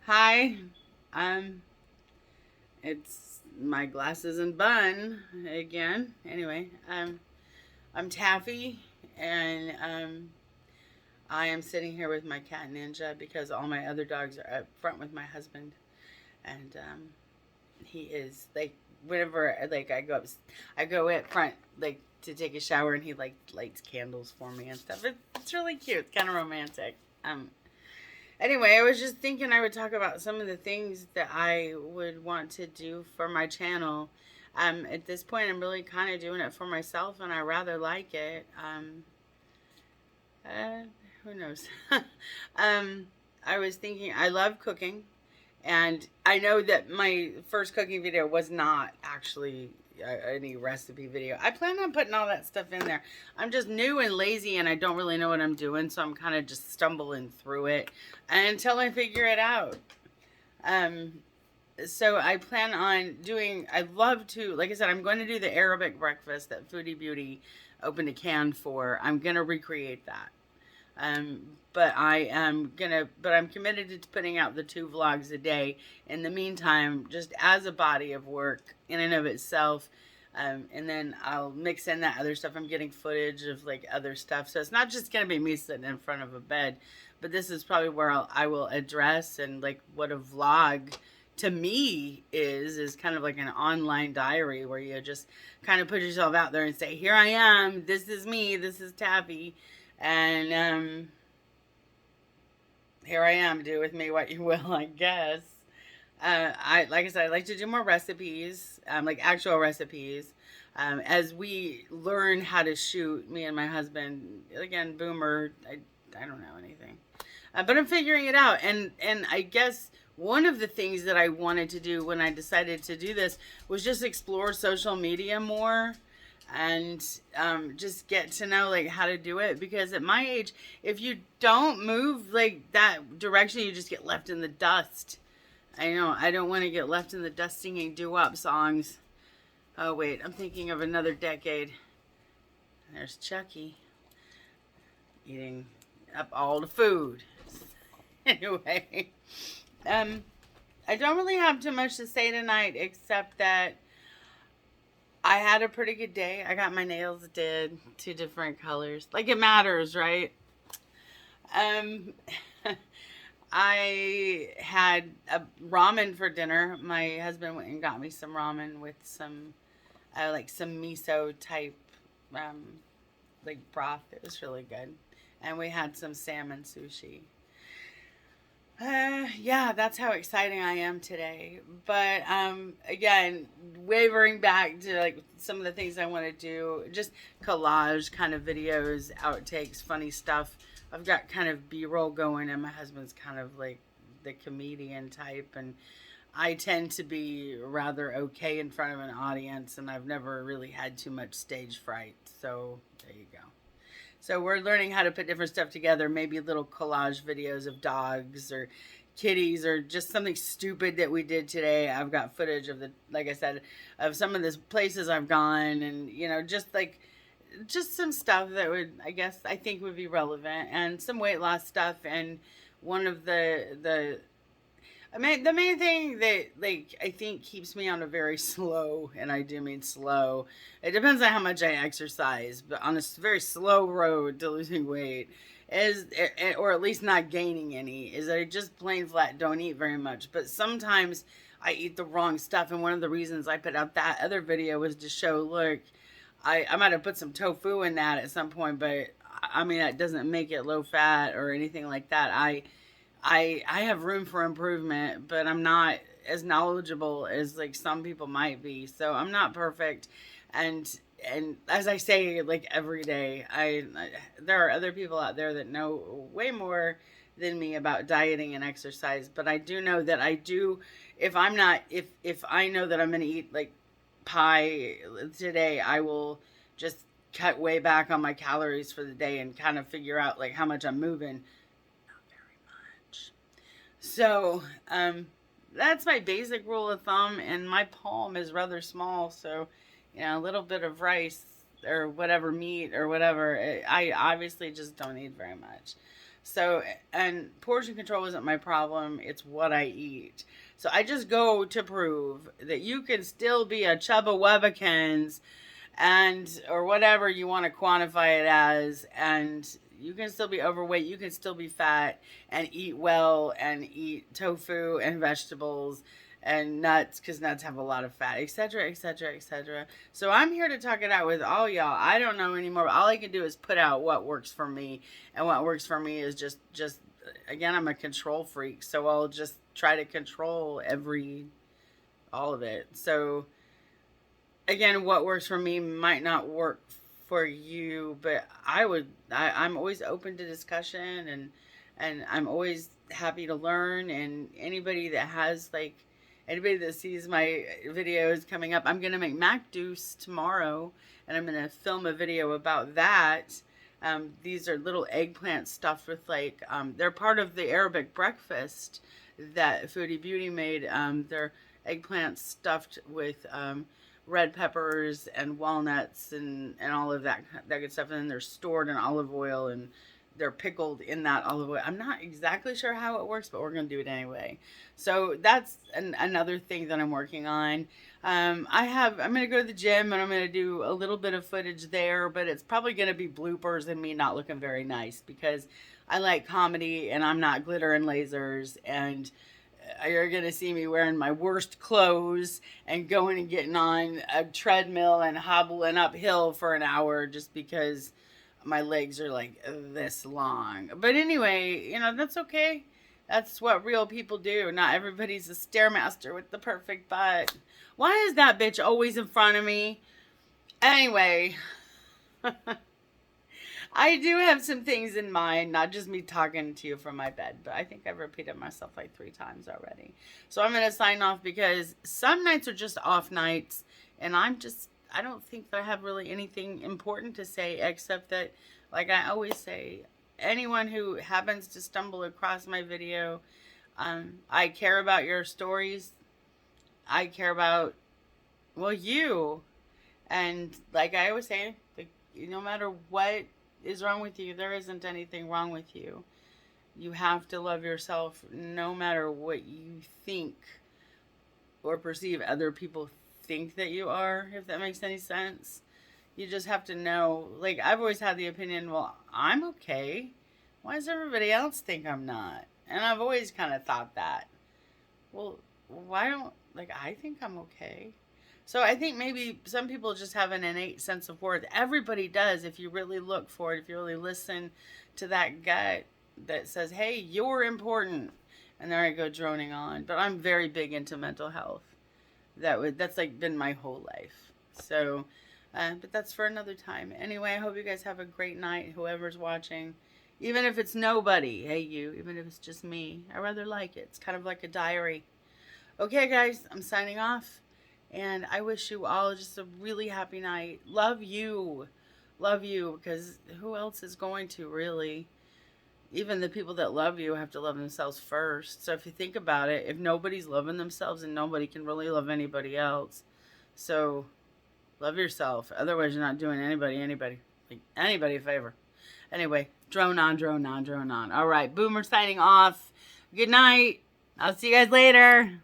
Hi, um, it's my glasses and bun again. Anyway, I'm Taffy, and I am sitting here with my cat Ninja because all my other dogs are up front with my husband, and he is like whenever like I go up front like to take a shower, and he like lights candles for me and stuff. It's really cute. It's kind of romantic. Anyway, I was just thinking I would talk about some of the things that I would want to do for my channel. At this point, I'm really kind of doing it for myself, and I rather like it. Uh, who knows? um, I was thinking I love cooking, and I know that my first cooking video was not actually any recipe video. I plan on putting all that stuff in there. I'm just new and lazy, and I don't really know what I'm doing, so I'm kind of just stumbling through it until I figure it out. Um, so I plan on doing, I love to, like I said, I'm going to do the Arabic breakfast that Foodie Beauty opened a can for. I'm going to recreate that. But I'm committed to putting out the 2 vlogs a day. In the meantime, just as a body of work in and of itself. And then I'll mix in that other stuff. I'm getting footage of like other stuff. So it's not just going to be me sitting in front of a bed, but this is probably where I will address and like what a vlog to me is kind of like an online diary where you just kind of put yourself out there and say, here I am, this is me, this is Taffy, and here I am, do with me what you will, I guess. I like I said, I like to do more recipes, like actual recipes. As we learn how to shoot, me and my husband, again, boomer, I don't know anything, but I'm figuring it out. And I guess one of the things that I wanted to do when I decided to do this was just explore social media more, and just get to know like how to do it, because at my age, if you don't move like that direction, you just get left in the dust. I know I don't want to get left in the dust singing doo-wop songs. Oh wait, I'm thinking of another decade. There's Chucky eating up all the food. Anyway, I don't really have too much to say tonight, except that I had a pretty good day. I got my nails did 2 different colors. Like it matters, right? Um, I had a ramen for dinner. My husband went and got me some ramen with some, like some miso type, um, like broth. It was really good. And we had some salmon sushi. Yeah, that's how exciting I am today. But again, wavering back to like some of the things I want to do, just collage kind of videos, outtakes, funny stuff. I've got kind of B-roll going, and my husband's kind of like the comedian type, and I tend to be rather okay in front of an audience, and I've never really had too much stage fright. So there you go. So we're learning how to put different stuff together, maybe little collage videos of dogs or kitties or just something stupid that we did today. I've got footage of the, like I said, of some of the places I've gone, and just some stuff that would, I think would be relevant, and some weight loss stuff. And one of the main thing that like I think keeps me on a very slow, and I do mean slow. It depends on how much I exercise, but on a very slow road to losing weight is, or at least not gaining any, is that I just plain flat don't eat very much. But sometimes I eat the wrong stuff, and one of the reasons I put out that other video was to show, look, I might have put some tofu in that at some point, but I mean that doesn't make it low fat or anything like that. I have room for improvement, but I'm not as knowledgeable as like some people might be. So I'm not perfect, and as I say like every day, I there are other people out there that know way more than me about dieting and exercise, but I do know that I do, if I'm not, if I know that I'm going to eat like pie today, I will just cut way back on my calories for the day and kind of figure out like how much I'm moving. So, that's my basic rule of thumb, and my palm is rather small, so, a little bit of rice or whatever meat or whatever, I obviously just don't eat very much. So, and portion control isn't my problem. It's what I eat. So I just go to prove that you can still be a Chubba Webbikins and, or whatever you want to quantify it as, and you can still be overweight, you can still be fat and eat well and eat tofu and vegetables and nuts, because nuts have a lot of fat, etc., etc., etc. So I'm here to talk it out with all y'all. I don't know anymore. All I can do is put out what works for me, and what works for me is just again, I'm a control freak, so I'll just try to control all of it. So again, what works for me might not work for you, but I'm always open to discussion, and I'm always happy to learn. And anybody that sees my videos coming up, I'm gonna make mac deuce tomorrow, and I'm gonna film a video about that. These are little eggplants stuffed with they're part of the Arabic breakfast that Foodie Beauty made. They're eggplants stuffed with red peppers and walnuts and all of that good stuff, and then they're stored in olive oil, and they're pickled in that olive oil. I'm not exactly sure how it works, but we're gonna do it anyway. So that's another thing that I'm working on. I'm gonna go to the gym, and I'm gonna do a little bit of footage there, but it's probably gonna be bloopers and me not looking very nice, because I like comedy and I'm not glitter and lasers, and you're going to see me wearing my worst clothes and going and getting on a treadmill and hobbling uphill for an hour just because my legs are like this long. But anyway, that's okay. That's what real people do. Not everybody's a stairmaster with the perfect butt. Why is that bitch always in front of me? Anyway, I do have some things in mind, not just me talking to you from my bed, but I think I've repeated myself like 3 times already. So I'm going to sign off, because some nights are just off nights, and I don't think that I have really anything important to say, except that, like I always say, anyone who happens to stumble across my video, I care about your stories. I care about, well, you. And like I always say, no matter what is wrong with you, there isn't anything wrong with you. You have to love yourself no matter what you think or perceive other people think that you are, if that makes any sense. You just have to know, like, I've always had the opinion, well, I'm okay. Why does everybody else think I'm not? And I've always kind of thought that. Well, why don't, I think I'm okay. So I think maybe some people just have an innate sense of worth. Everybody does, if you really look for it, if you really listen to that gut that says, hey, you're important. And there I go droning on. But I'm very big into mental health. That's been my whole life. So, but that's for another time. Anyway, I hope you guys have a great night, whoever's watching. Even if it's nobody, hey you, even if it's just me, I rather like it. It's kind of like a diary. Okay, guys, I'm signing off. And I wish you all just a really happy night. Love you. Love you, because who else is going to, really? Even the people that love you have to love themselves first. So if you think about it, if nobody's loving themselves, then nobody can really love anybody else. So love yourself. Otherwise, you're not doing anybody a favor. Anyway, drone on, drone on, drone on. All right, Boomer signing off. Good night. I'll see you guys later.